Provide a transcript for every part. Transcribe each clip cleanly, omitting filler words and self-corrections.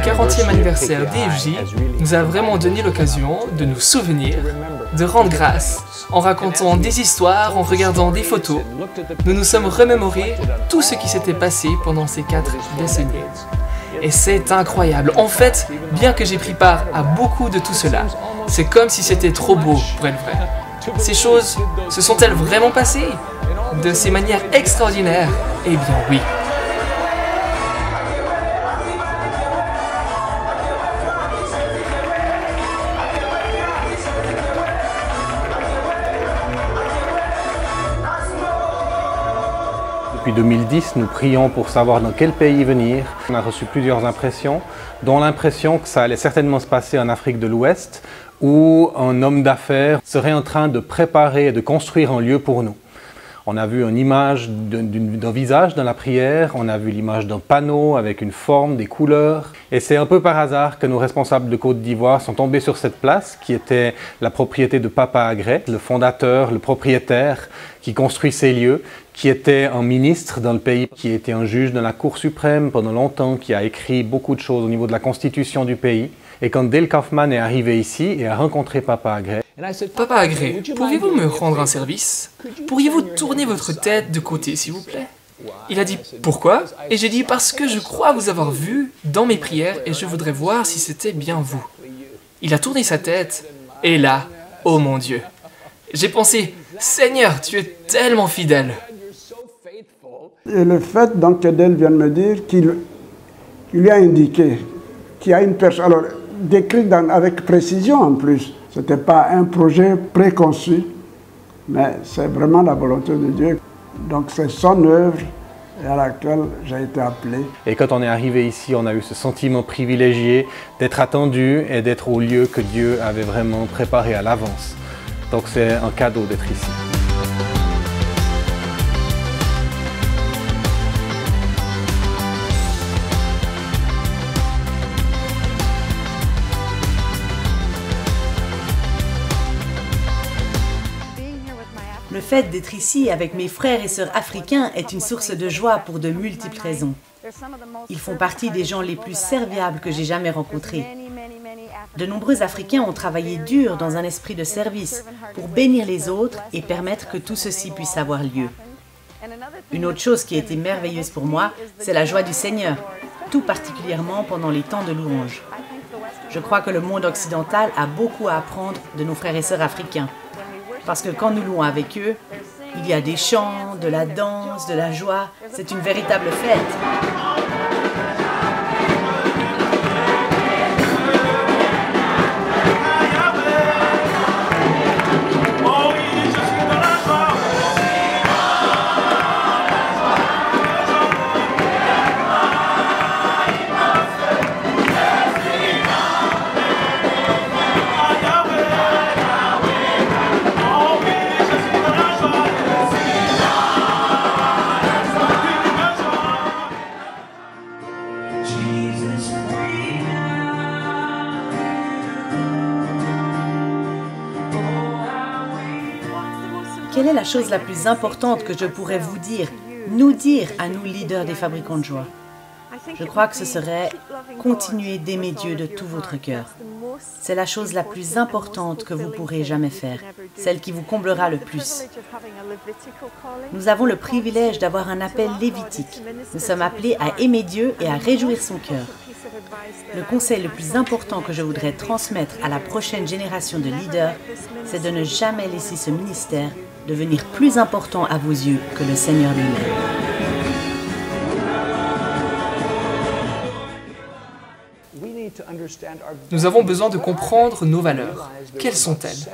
40e anniversaire d'EFJ nous a vraiment donné l'occasion de nous souvenir, de rendre grâce, en racontant des histoires, en regardant des photos. Nous nous sommes remémorés tout ce qui s'était passé pendant ces 4 décennies. Et c'est incroyable. En fait, bien que j'ai pris part à beaucoup de tout cela, c'est comme si c'était trop beau pour être vrai. Ces choses se sont-elles vraiment passées? De ces manières extraordinaires? Eh bien oui. Depuis 2010, nous prions pour savoir dans quel pays venir. On a reçu plusieurs impressions, dont l'impression que ça allait certainement se passer en Afrique de l'Ouest, où un homme d'affaires serait en train de préparer et de construire un lieu pour nous. On a vu une image d'un visage dans la prière, on a vu l'image d'un panneau avec une forme, des couleurs. Et c'est un peu par hasard que nos responsables de Côte d'Ivoire sont tombés sur cette place qui était la propriété de Papa Agré, le fondateur, le propriétaire qui construit ces lieux, qui était un ministre dans le pays, qui était un juge dans la Cour suprême pendant longtemps, qui a écrit beaucoup de choses au niveau de la constitution du pays. Et quand Dale Kaufman est arrivé ici et a rencontré Papa Agré, Papa Agré, pourriez-vous me rendre un service? Pourriez-vous tourner votre tête de côté, s'il vous plaît? Il a dit « Pourquoi ?» Et j'ai dit « Parce que je crois vous avoir vu dans mes prières et je voudrais voir si c'était bien vous. » Il a tourné sa tête et là, oh mon Dieu, j'ai pensé « Seigneur, tu es tellement fidèle !» Et le fait donc que Dale vienne me dire qu'il lui a indiqué qu'il y a une personne, alors décrit avec précision en plus. Ce n'était pas un projet préconçu, mais c'est vraiment la volonté de Dieu. Donc c'est son œuvre à laquelle j'ai été appelé. Et quand on est arrivé ici, on a eu ce sentiment privilégié d'être attendu et d'être au lieu que Dieu avait vraiment préparé à l'avance. Donc c'est un cadeau d'être ici. Le fait d'être ici avec mes frères et sœurs africains est une source de joie pour de multiples raisons. Ils font partie des gens les plus serviables que j'ai jamais rencontrés. De nombreux Africains ont travaillé dur dans un esprit de service pour bénir les autres et permettre que tout ceci puisse avoir lieu. Une autre chose qui a été merveilleuse pour moi, c'est la joie du Seigneur, tout particulièrement pendant les temps de louange. Je crois que le monde occidental a beaucoup à apprendre de nos frères et sœurs africains. Parce que quand nous louons avec eux, il y a des chants, de la danse, de la joie. C'est une véritable fête. Quelle est la chose la plus importante que je pourrais vous dire, nous dire à nous leaders des fabricants de joie? Je crois que ce serait continuer d'aimer Dieu de tout votre cœur. C'est la chose la plus importante que vous pourrez jamais faire, celle qui vous comblera le plus. Nous avons le privilège d'avoir un appel lévitique. Nous sommes appelés à aimer Dieu et à réjouir son cœur. Le conseil le plus important que je voudrais transmettre à la prochaine génération de leaders, c'est de ne jamais laisser ce ministère devenir plus important à vos yeux que le Seigneur lui-même. Nous avons besoin de comprendre nos valeurs. Quelles sont-elles?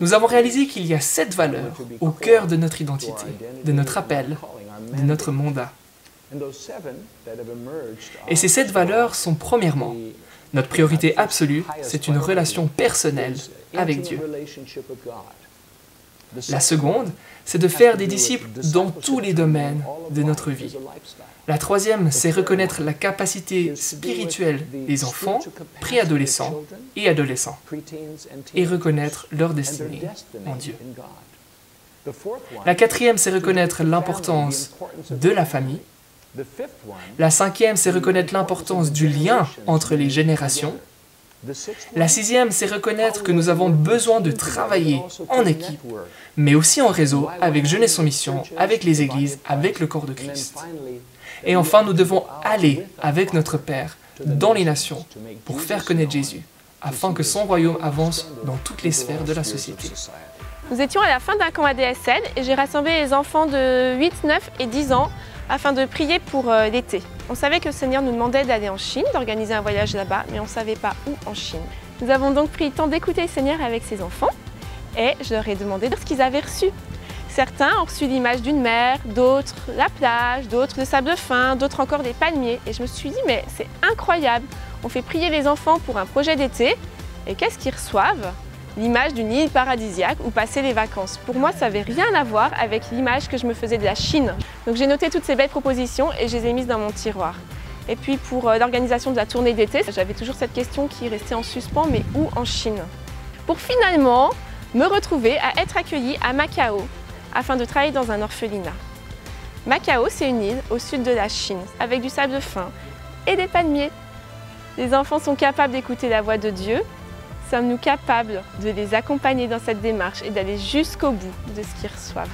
Nous avons réalisé qu'il y a 7 valeurs au cœur de notre identité, de notre appel, de notre mandat. Et ces 7 valeurs sont premièrement, notre priorité absolue, c'est une relation personnelle avec Dieu. La seconde, c'est de faire des disciples dans tous les domaines de notre vie. La troisième, c'est reconnaître la capacité spirituelle des enfants, préadolescents et adolescents, et reconnaître leur destinée en Dieu. La quatrième, c'est reconnaître l'importance de la famille. La cinquième, c'est reconnaître l'importance du lien entre les générations. La sixième, c'est reconnaître que nous avons besoin de travailler en équipe, mais aussi en réseau, avec Jeunesse en Mission, avec les églises, avec le corps de Christ. Et enfin, nous devons aller avec notre Père dans les nations pour faire connaître Jésus, afin que son royaume avance dans toutes les sphères de la société. Nous étions à la fin d'un camp ADSL et j'ai rassemblé les enfants de 8, 9 et 10 ans afin de prier pour l'été. On savait que le Seigneur nous demandait d'aller en Chine, d'organiser un voyage là-bas, mais on ne savait pas où en Chine. Nous avons donc pris le temps d'écouter le Seigneur avec ses enfants et je leur ai demandé ce qu'ils avaient reçu. Certains ont reçu l'image d'une mer, d'autres la plage, d'autres le sable fin, d'autres encore des palmiers. Et je me suis dit, mais c'est incroyable, on fait prier les enfants pour un projet d'été et qu'est-ce qu'ils reçoivent? L'image d'une île paradisiaque où passer les vacances. Pour moi, ça n'avait rien à voir avec l'image que je me faisais de la Chine. Donc j'ai noté toutes ces belles propositions et je les ai mises dans mon tiroir. Et puis pour l'organisation de la tournée d'été, j'avais toujours cette question qui restait en suspens, mais où en Chine? Pour finalement me retrouver à être accueillie à Macao afin de travailler dans un orphelinat. Macao, c'est une île au sud de la Chine avec du sable fin et des palmiers. Les enfants sont capables d'écouter la voix de Dieu. Sommes-nous capables de les accompagner dans cette démarche et d'aller jusqu'au bout de ce qu'ils reçoivent?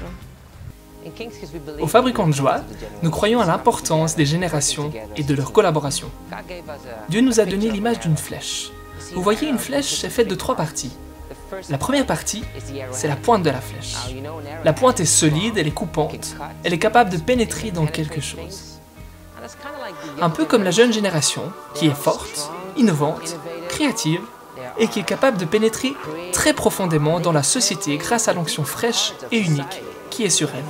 Au Fabricant de Joie, nous croyons à l'importance des générations et de leur collaboration. Dieu nous a donné l'image d'une flèche. Vous voyez, une flèche est faite de 3 parties. La première partie, c'est la pointe de la flèche. La pointe est solide, elle est coupante, elle est capable de pénétrer dans quelque chose. Un peu comme la jeune génération, qui est forte, innovante, créative, et qui est capable de pénétrer très profondément dans la société grâce à l'onction fraîche et unique qui est sur elle.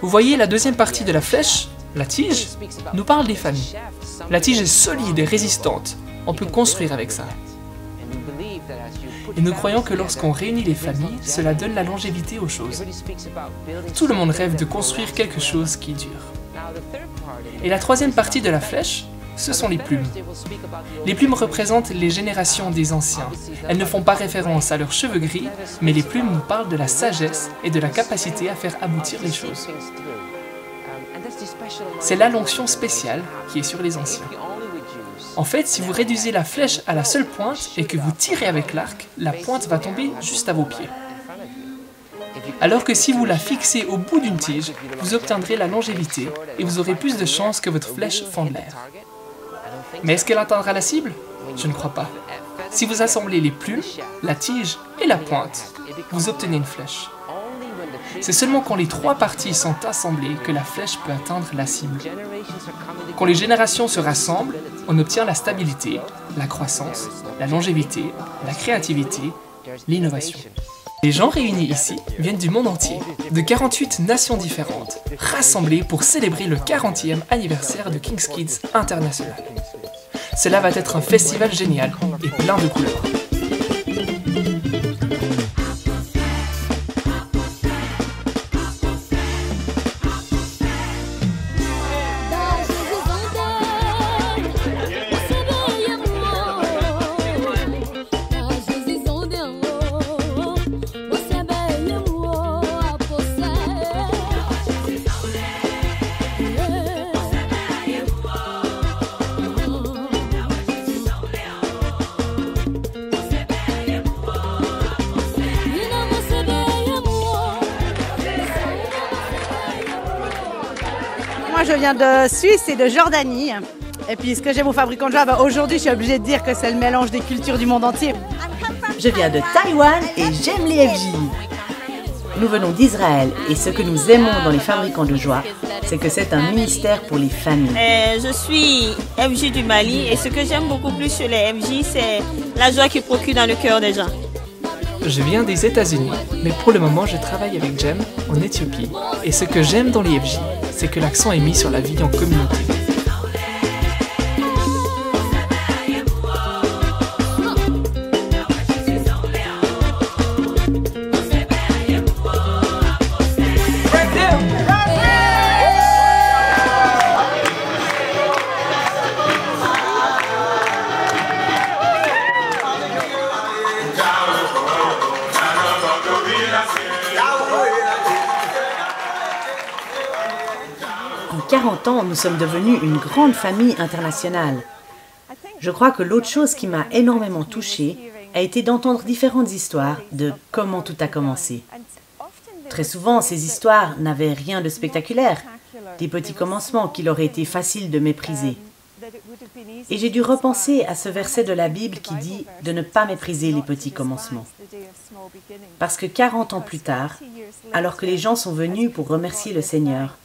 Vous voyez, la deuxième partie de la flèche, la tige, nous parle des familles. La tige est solide et résistante, on peut construire avec ça. Et nous croyons que lorsqu'on réunit les familles, cela donne la longévité aux choses. Tout le monde rêve de construire quelque chose qui dure. Et la troisième partie de la flèche, ce sont les plumes. Les plumes représentent les générations des anciens. Elles ne font pas référence à leurs cheveux gris, mais les plumes nous parlent de la sagesse et de la capacité à faire aboutir les choses. C'est là l'onction spéciale qui est sur les anciens. En fait, si vous réduisez la flèche à la seule pointe et que vous tirez avec l'arc, la pointe va tomber juste à vos pieds. Alors que si vous la fixez au bout d'une tige, vous obtiendrez la longévité et vous aurez plus de chances que votre flèche fende l'air. Mais est-ce qu'elle atteindra la cible? Je ne crois pas. Si vous assemblez les plumes, la tige et la pointe, vous obtenez une flèche. C'est seulement quand les 3 parties sont assemblées que la flèche peut atteindre la cible. Quand les générations se rassemblent, on obtient la stabilité, la croissance, la longévité, la créativité, l'innovation. Les gens réunis ici viennent du monde entier, de 48 nations différentes, rassemblés pour célébrer le 40e anniversaire de King's Kids International. Cela va être un festival génial et plein de couleurs. Moi, je viens de Suisse et de Jordanie. Et puis, ce que j'aime au Fabricant de Joie, aujourd'hui, je suis obligée de dire que c'est le mélange des cultures du monde entier. Je viens de Taïwan et j'aime les FJ. Nous venons d'Israël et ce que nous aimons dans les Fabricants de Joie, c'est que c'est un ministère pour les familles. Je suis FJ du Mali et ce que j'aime beaucoup plus chez les FJ, c'est la joie qu'ils procurent dans le cœur des gens. Je viens des États-Unis, mais pour le moment, je travaille avec Jem en Éthiopie. Et ce que j'aime dans les FJ, c'est que l'accent est mis sur la vie en communauté. En 40 ans, nous sommes devenus une grande famille internationale. Je crois que l'autre chose qui m'a énormément touchée a été d'entendre différentes histoires de comment tout a commencé. Très souvent, ces histoires n'avaient rien de spectaculaire, des petits commencements qu'il aurait été facile de mépriser. Et j'ai dû repenser à ce verset de la Bible qui dit de ne pas mépriser les petits commencements. Parce que 40 ans plus tard, alors que les gens sont venus pour remercier le Seigneur,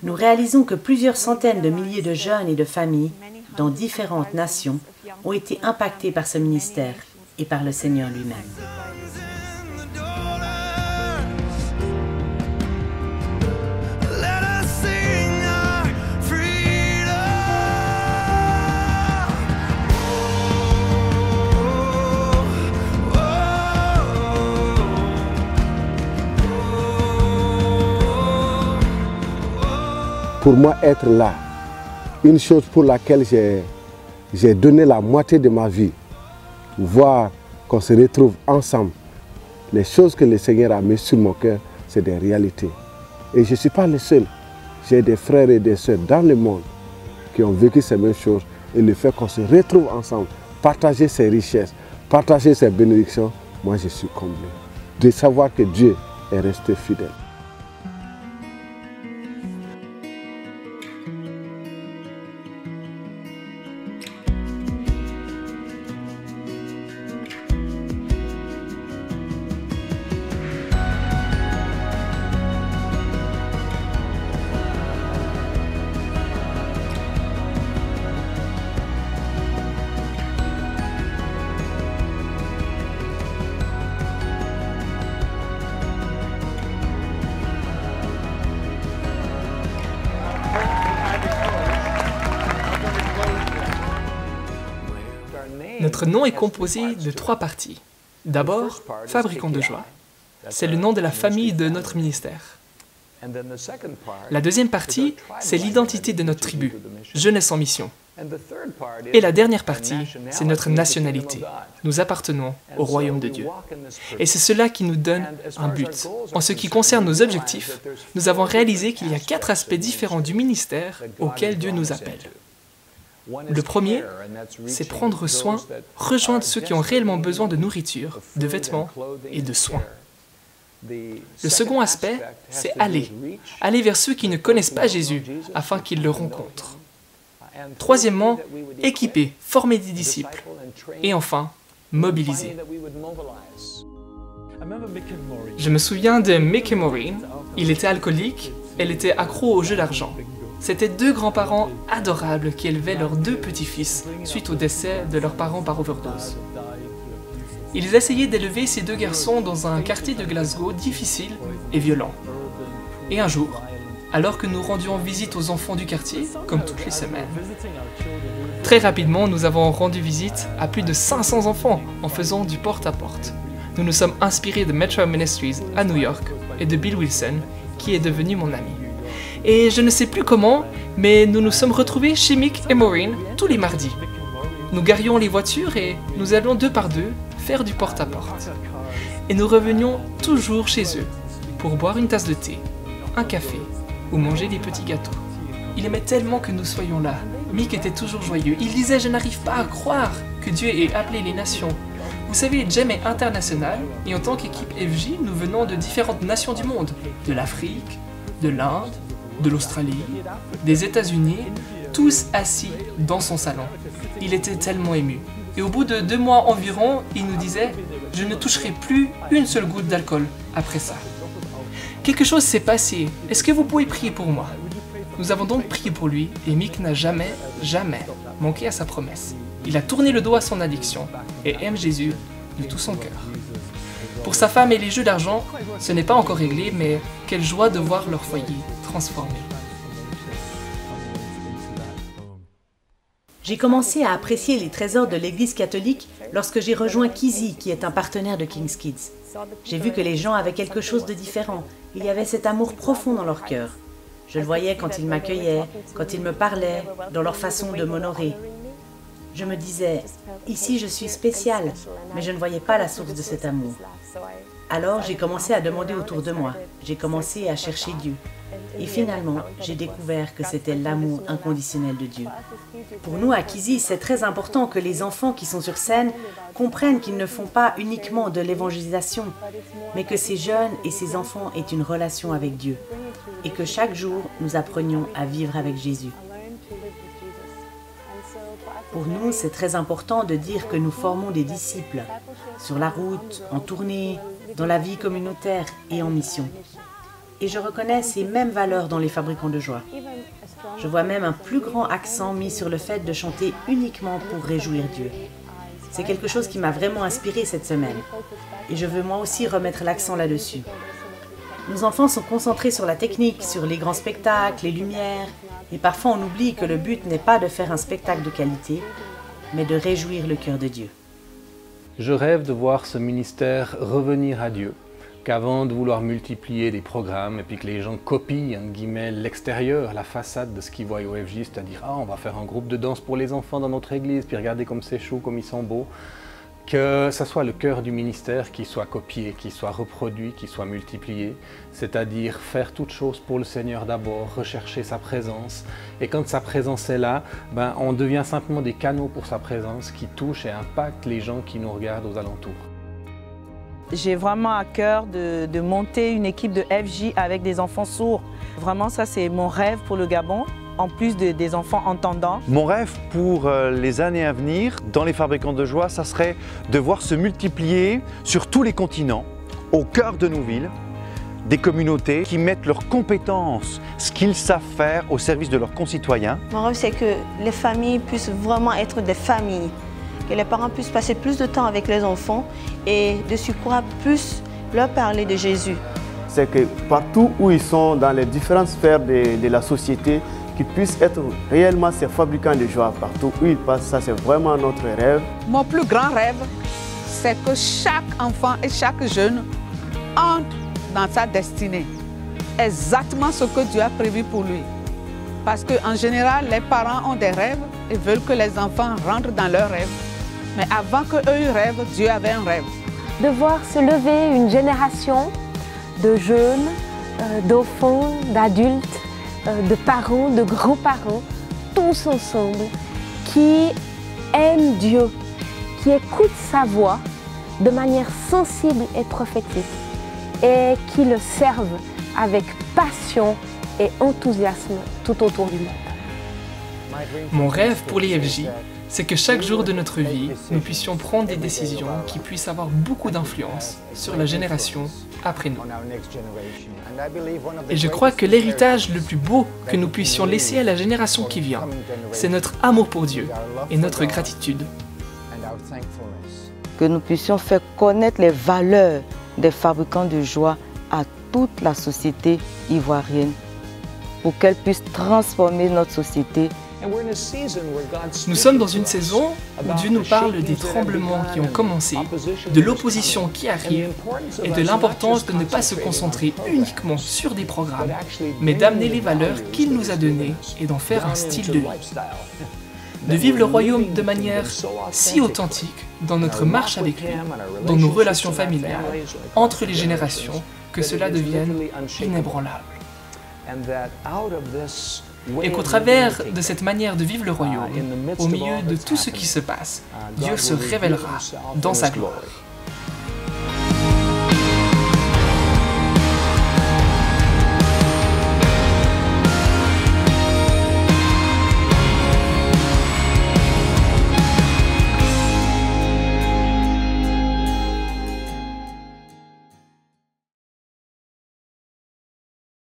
nous réalisons que plusieurs centaines de milliers de jeunes et de familles dans différentes nations ont été impactés par ce ministère et par le Seigneur lui-même. Pour moi, être là, une chose pour laquelle j'ai donné la moitié de ma vie, voir qu'on se retrouve ensemble, les choses que le Seigneur a mises sur mon cœur, c'est des réalités. Et je ne suis pas le seul. J'ai des frères et des sœurs dans le monde qui ont vécu ces mêmes choses. Et le fait qu'on se retrouve ensemble, partager ces richesses, partager ces bénédictions, moi je suis comblé. De savoir que Dieu est resté fidèle. Notre nom est composé de 3 parties. D'abord, Fabricants de joie. C'est le nom de la famille de notre ministère. La deuxième partie, c'est l'identité de notre tribu, Jeunesse en mission. Et la dernière partie, c'est notre nationalité. Nous appartenons au royaume de Dieu. Et c'est cela qui nous donne un but. En ce qui concerne nos objectifs, nous avons réalisé qu'il y a 4 aspects différents du ministère auxquels Dieu nous appelle. Le premier, c'est prendre soin, rejoindre ceux qui ont réellement besoin de nourriture, de vêtements et de soins. Le second aspect, c'est aller vers ceux qui ne connaissent pas Jésus, afin qu'ils le rencontrent. Troisièmement, équiper, former des disciples. Et enfin, mobiliser. Je me souviens de Mick et Maureen. Il était alcoolique, elle était accro aux jeux d'argent. C'étaient 2 grands-parents adorables qui élevaient leurs 2 petits-fils suite au décès de leurs parents par overdose. Ils essayaient d'élever ces 2 garçons dans un quartier de Glasgow difficile et violent. Et un jour, alors que nous rendions visite aux enfants du quartier, comme toutes les semaines, très rapidement, nous avons rendu visite à plus de 500 enfants en faisant du porte-à-porte. Nous nous sommes inspirés de Metro Ministries à New York et de Bill Wilson, qui est devenu mon ami. Et je ne sais plus comment, mais nous nous sommes retrouvés chez Mick et Maureen tous les mardis. Nous garions les voitures et nous allions 2 par 2 faire du porte-à-porte. Et nous revenions toujours chez eux pour boire une tasse de thé, un café ou manger des petits gâteaux. Il aimait tellement que nous soyons là. Mick était toujours joyeux. Il disait « Je n'arrive pas à croire que Dieu ait appelé les nations. » Vous savez, Jem est international et en tant qu'équipe FJ, nous venons de différentes nations du monde. De l'Afrique, de l'Inde, de l'Australie, des États-Unis, tous assis dans son salon. Il était tellement ému. Et au bout de 2 mois environ, il nous disait « Je ne toucherai plus une seule goutte d'alcool après ça. » Quelque chose s'est passé. Est-ce que vous pouvez prier pour moi? Nous avons donc prié pour lui et Mick n'a jamais manqué à sa promesse. Il a tourné le dos à son addiction et aime Jésus de tout son cœur. Pour sa femme et les jeux d'argent, ce n'est pas encore réglé, mais quelle joie de voir leur foyer transformé. J'ai commencé à apprécier les trésors de l'Église catholique lorsque j'ai rejoint Kizzy, qui est un partenaire de King's Kids. J'ai vu que les gens avaient quelque chose de différent. Il y avait cet amour profond dans leur cœur. Je le voyais quand ils m'accueillaient, quand ils me parlaient, dans leur façon de m'honorer. Je me disais, ici je suis spéciale, mais je ne voyais pas la source de cet amour. Alors j'ai commencé à demander autour de moi, j'ai commencé à chercher Dieu. Et finalement, j'ai découvert que c'était l'amour inconditionnel de Dieu. Pour nous, à Kizi, c'est très important que les enfants qui sont sur scène comprennent qu'ils ne font pas uniquement de l'évangélisation, mais que ces jeunes et ces enfants aient une relation avec Dieu, et que chaque jour, nous apprenions à vivre avec Jésus. Pour nous, c'est très important de dire que nous formons des disciples, sur la route, en tournée, dans la vie communautaire et en mission. Et je reconnais ces mêmes valeurs dans les fabricants de joie. Je vois même un plus grand accent mis sur le fait de chanter uniquement pour réjouir Dieu. C'est quelque chose qui m'a vraiment inspiré cette semaine. Et je veux moi aussi remettre l'accent là-dessus. Nos enfants sont concentrés sur la technique, sur les grands spectacles, les lumières. Et parfois on oublie que le but n'est pas de faire un spectacle de qualité, mais de réjouir le cœur de Dieu. Je rêve de voir ce ministère revenir à Dieu, qu'avant de vouloir multiplier des programmes et puis que les gens copient, entre guillemets, l'extérieur, la façade de ce qu'ils voient au FJ, c'est-à-dire « Ah, on va faire un groupe de danse pour les enfants dans notre église, puis regardez comme c'est chou, comme ils sont beaux », que ce soit le cœur du ministère qui soit copié, qui soit reproduit, qui soit multiplié, c'est-à-dire faire toute chose pour le Seigneur d'abord, rechercher sa présence, et quand sa présence est là, on devient simplement des canaux pour sa présence qui touchent et impactent les gens qui nous regardent aux alentours. J'ai vraiment à cœur de monter une équipe de FJ avec des enfants sourds. Vraiment, ça c'est mon rêve pour le Gabon, en plus des enfants entendants. Mon rêve pour les années à venir, dans les fabricants de joie, ça serait de voir se multiplier sur tous les continents, au cœur de nos villes, des communautés qui mettent leurs compétences, ce qu'ils savent faire au service de leurs concitoyens. Mon rêve, c'est que les familles puissent vraiment être des familles, que les parents puissent passer plus de temps avec les enfants et de surcroît plus leur parler de Jésus. C'est que partout où ils sont, dans les différentes sphères de la société, qu'ils puissent être réellement ces fabricants de joie partout où ils passent. Ça, c'est vraiment notre rêve. Mon plus grand rêve, c'est que chaque enfant et chaque jeune entre dans sa destinée, exactement ce que Dieu a prévu pour lui. Parce qu'en général, les parents ont des rêves et veulent que les enfants rentrent dans leurs rêves. Mais avant qu'eux rêvent, Dieu avait un rêve. De voir se lever une génération de jeunes, d'enfants, d'adultes, de parents, de grands-parents, tous ensemble, qui aiment Dieu, qui écoutent sa voix de manière sensible et prophétique et qui le servent avec passion et enthousiasme tout autour du monde. Mon rêve pour les FJ, c'est que chaque jour de notre vie, nous puissions prendre des décisions qui puissent avoir beaucoup d'influence sur la génération après nous. Et je crois que l'héritage le plus beau que nous puissions laisser à la génération qui vient, c'est notre amour pour Dieu et notre gratitude. Que nous puissions faire connaître les valeurs des fabricants de joie à toute la société ivoirienne pour qu'elle puisse transformer notre société. Nous sommes dans une saison où Dieu nous parle des tremblements qui ont commencé, de l'opposition qui arrive et de l'importance de ne pas se concentrer uniquement sur des programmes, mais d'amener les valeurs qu'il nous a données et d'en faire un style de vie. De vivre le royaume de manière si authentique dans notre marche avec lui, dans nos relations familiales, entre les générations, que cela devienne inébranlable. Et qu'au travers de cette manière de vivre le royaume, au milieu de tout ce qui se passe, Dieu se révélera dans sa gloire.